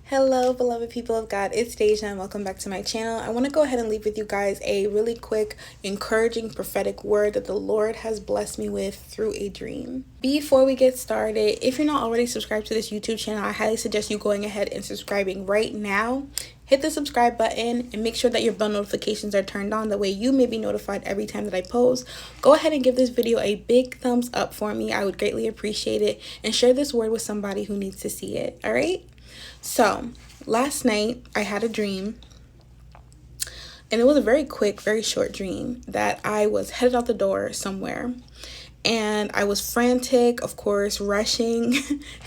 Hello, beloved people of God. It's Deja and welcome back to my channel. I want to go ahead and leave with you guys a really quick, encouraging prophetic word that the Lord has blessed me with through a dream. Before we get started, if you're not already subscribed to this YouTube channel, I highly suggest you going ahead and subscribing right now. Hit the subscribe button and make sure that your bell notifications are turned on. That way you may be notified every time that I post. Go ahead and give this video a big thumbs up for me. I would greatly appreciate it. And share this word with somebody who needs to see it. All right? So last night I had a dream, and it was a very quick, very short dream that I was headed out the door somewhere, and I was frantic, of course, rushing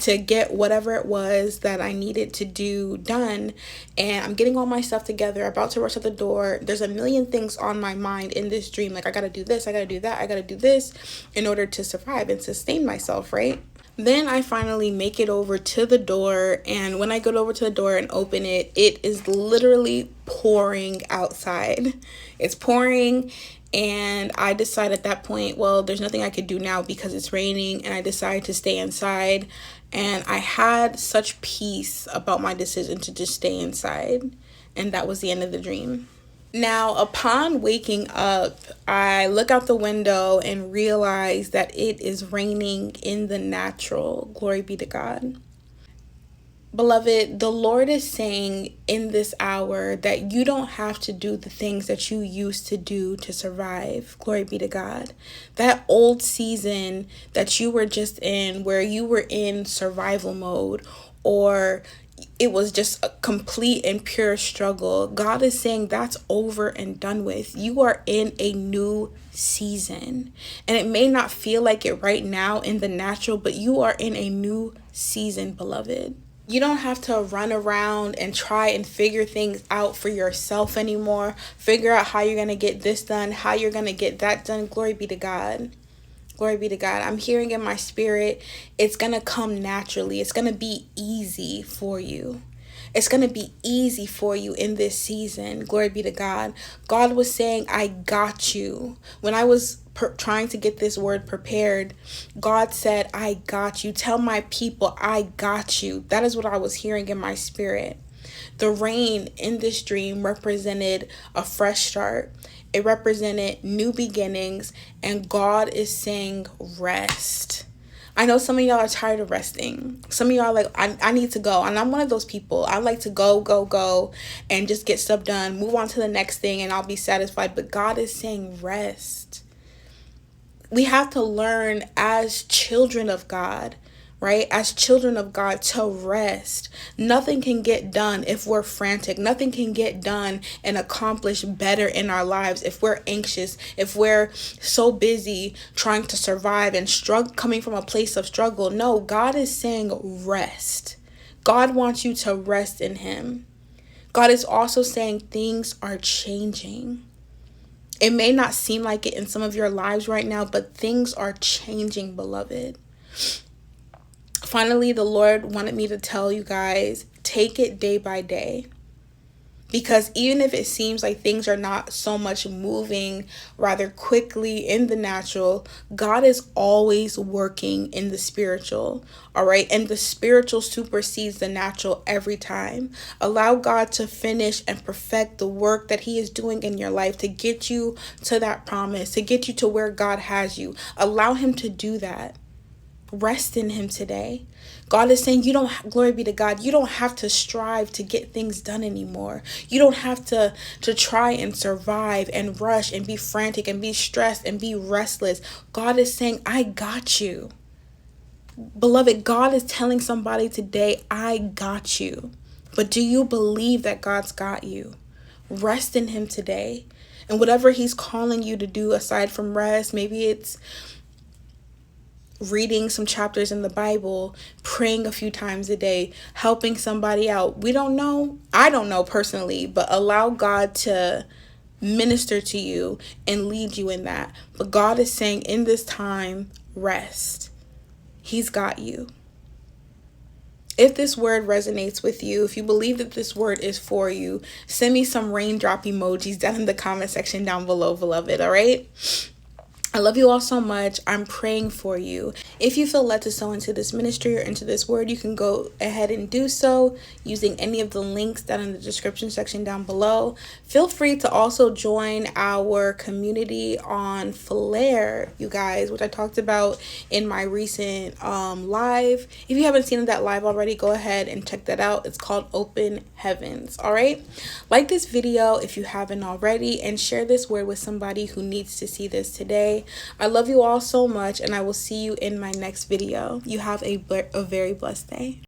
to get whatever it was that I needed to do done. And I'm getting all my stuff together, about to rush out the door. There's a million things on my mind in this dream. Like, I got to do this, I got to do that, I got to do this in order to survive and sustain myself, right? Then I finally make it over to the door, and when I go over to the door and open it, it is literally pouring outside. It's pouring, and I decide at that point, well, there's nothing I could do now because it's raining, and I decide to stay inside. And I had such peace about my decision to just stay inside, and that was the end of the dream. Now, upon waking up, I look out the window and realize that it is raining in the natural. Glory be to God. Beloved, the Lord is saying in this hour that you don't have to do the things that you used to do to survive. Glory be to God. That old season that you were just in, where you were in survival mode, or it was just a complete and pure struggle, God is saying that's over and done with. You are in a new season. And it may not feel like it right now in the natural, but you are in a new season, beloved. You don't have to run around and try and figure things out for yourself anymore. Figure out how you're going to get this done, how you're going to get that done. Glory be to God. Glory be to God. I'm hearing in my spirit, it's going to come naturally. It's going to be easy for you. It's going to be easy for you in this season. Glory be to God. God was saying, I got you. When I was trying to get this word prepared, God said, I got you. Tell my people, I got you. That is what I was hearing in my spirit. The rain in this dream represented a fresh start. It represented new beginnings, and God is saying rest. I know some of y'all are tired of resting. Some of y'all are like, I need to go. And I'm one of those people. I like to go, and just get stuff done, move on to the next thing, and I'll be satisfied. But God is saying rest. We have to learn as children of God, right? As children of God, to rest. Nothing can get done if we're frantic. Nothing can get done and accomplish better in our lives if we're anxious, if we're so busy trying to survive and coming from a place of struggle. No, God is saying rest. God wants you to rest in Him. God is also saying things are changing. It may not seem like it in some of your lives right now, but things are changing, beloved. Finally, the Lord wanted me to tell you guys, take it day by day. Because even if it seems like things are not so much moving rather quickly in the natural, God is always working in the spiritual, all right? And the spiritual supersedes the natural every time. Allow God to finish and perfect the work that He is doing in your life to get you to that promise, to get you to where God has you. Allow Him to do that. Rest in Him today. God is saying glory be to God, you don't have to strive to get things done anymore. You don't have to try and survive and rush and be frantic and be stressed and be restless. God is saying, I got you. Beloved, God is telling somebody today, I got you. But do you believe that God's got you? Rest in Him today. And whatever He's calling you to do aside from rest, maybe it's reading some chapters in the Bible, praying a few times a day, helping somebody out. We don't know. I don't know personally, but allow God to minister to you and lead you in that. But God is saying in this time, rest. He's got you. If this word resonates with you, if you believe that this word is for you, send me some raindrop emojis down in the comment section down below, beloved, all right? I love you all so much. I'm praying for you. If you feel led to sow into this ministry or into this word, you can go ahead and do so using any of the links down in the description section down below. Feel free to also join our community on Flare, you guys, which I talked about in my recent live. If you haven't seen that live already, go ahead and check that out. It's called Open Heavens. All right, like this video if you haven't already, and share this word with somebody who needs to see this today. I love you all so much, and I will see you in my next video. You have a very blessed day.